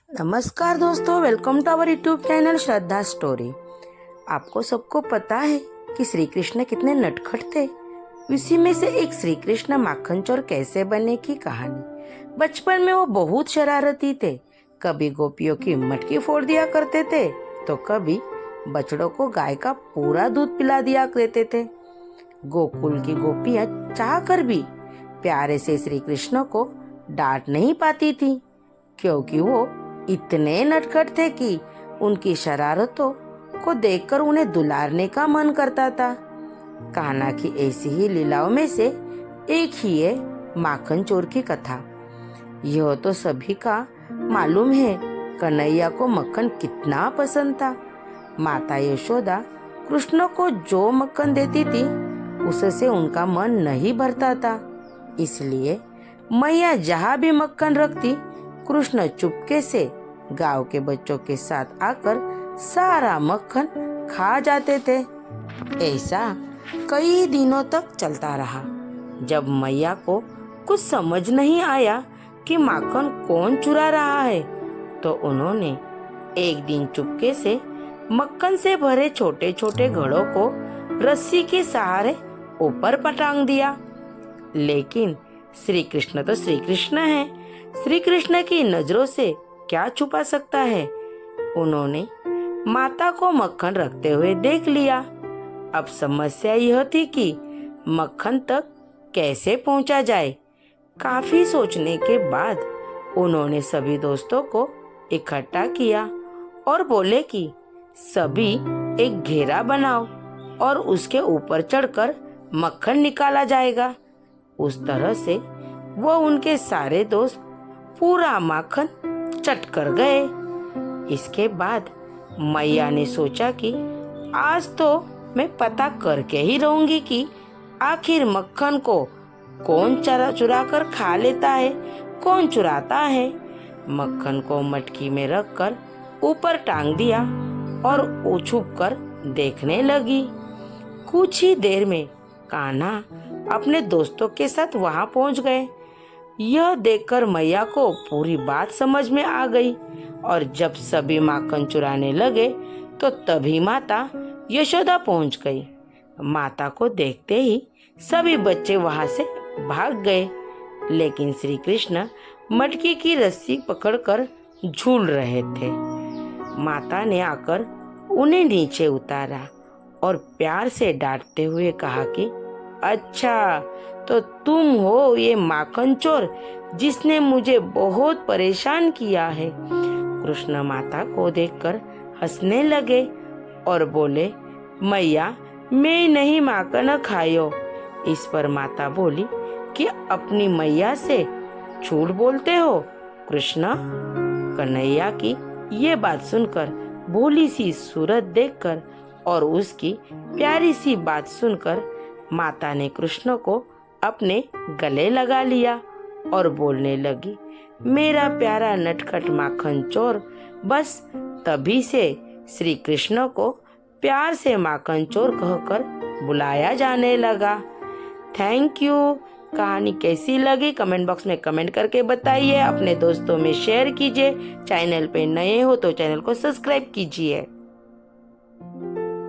नमस्कार दोस्तों, welcome to our YouTube channel Shraddha story. आपको सबको पता है कि श्री कृष्ण कितने नटखट थे। उसी में से एक श्री कृष्ण माखन चोर कैसे बने की कहानी। बचपन में वो बहुत शरारती थे। कभी गोपियों की मटकी फोड़ दिया करते थे तो कभी बछड़ों को गाय का पूरा दूध पिला दिया करते थे। गोकुल की गोपियां चाह कर भी प्यारे से श्री कृष्ण को डांट नहीं पाती थी, क्योंकि वो इतने नटखट थे कि उनकी शरारतों को देखकर उन्हें दुलारने का मन करता था। कान्हा की ऐसी ही लीलाओं में से एक ही है माखन चोर की कथा। यह तो सभी का मालूम है, कन्हैया को मक्खन कितना पसंद था। माता यशोदा कृष्ण को जो मक्खन देती थी उससे उनका मन नहीं भरता था। इसलिए मैया जहाँ भी मक्खन रखती, कृष्ण चुपके से गांव के बच्चों के साथ आकर सारा मक्खन खा जाते थे। ऐसा कई दिनों तक चलता रहा। जब मैया को कुछ समझ नहीं आया कि माखन कौन चुरा रहा है, तो उन्होंने एक दिन चुपके से मक्खन से भरे छोटे छोटे घड़ों को रस्सी के सहारे ऊपर पटांग दिया। लेकिन श्री कृष्ण तो श्री कृष्ण है, श्री कृष्ण की नजरों से क्या छुपा सकता है। उन्होंने माता को मक्खन रखते हुए देख लिया। अब समस्या यह थी कि मक्खन तक कैसे पहुंचा जाए। काफी सोचने के बाद उन्होंने सभी दोस्तों को इकट्ठा किया और बोले कि सभी एक घेरा बनाओ और उसके ऊपर चढ़कर मक्खन निकाला जाएगा। उस तरह से वो उनके सारे दोस्त पूरा माखन चट कर गए। इसके बाद मैया ने सोचा कि आज तो मैं पता करके ही रहूंगी कि आखिर मक्खन को कौन चुरा कर खा लेता है, कौन चुराता है। मक्खन को मटकी में रखकर ऊपर टांग दिया और छुप कर देखने लगी। कुछ ही देर में कान्हा अपने दोस्तों के साथ वहां पहुंच गए। यह देखकर मैया को पूरी बात समझ में आ गई और जब सभी माखन चुराने लगे तो तभी माता यशोदा पहुंच गई। माता को देखते ही सभी बच्चे वहां से भाग गए, लेकिन श्री कृष्ण मटकी की रस्सी पकड़कर झूल रहे थे। माता ने आकर उन्हें नीचे उतारा और प्यार से डांटते हुए कहा कि अच्छा, तो तुम हो ये माखन चोर जिसने मुझे बहुत परेशान किया है। कृष्ण माता को देखकर हंसने लगे और बोले, मैया मैं नहीं माखन खायो। इस पर माता बोली कि अपनी मैया से झूठ बोलते हो कृष्ण। कन्हैया की ये बात सुनकर, भोली सी सूरत देखकर और उसकी प्यारी सी बात सुनकर माता ने कृष्ण को अपने गले लगा लिया और बोलने लगी, मेरा प्यारा नटखट माखन चोर। बस तभी से श्री कृष्ण को प्यार से माखन चोर कहकर बुलाया जाने लगा। Thank you. कहानी कैसी लगी कमेंट बॉक्स में कमेंट करके बताइए। अपने दोस्तों में शेयर कीजिए। चैनल पे नए हो तो चैनल को सब्सक्राइब कीजिए।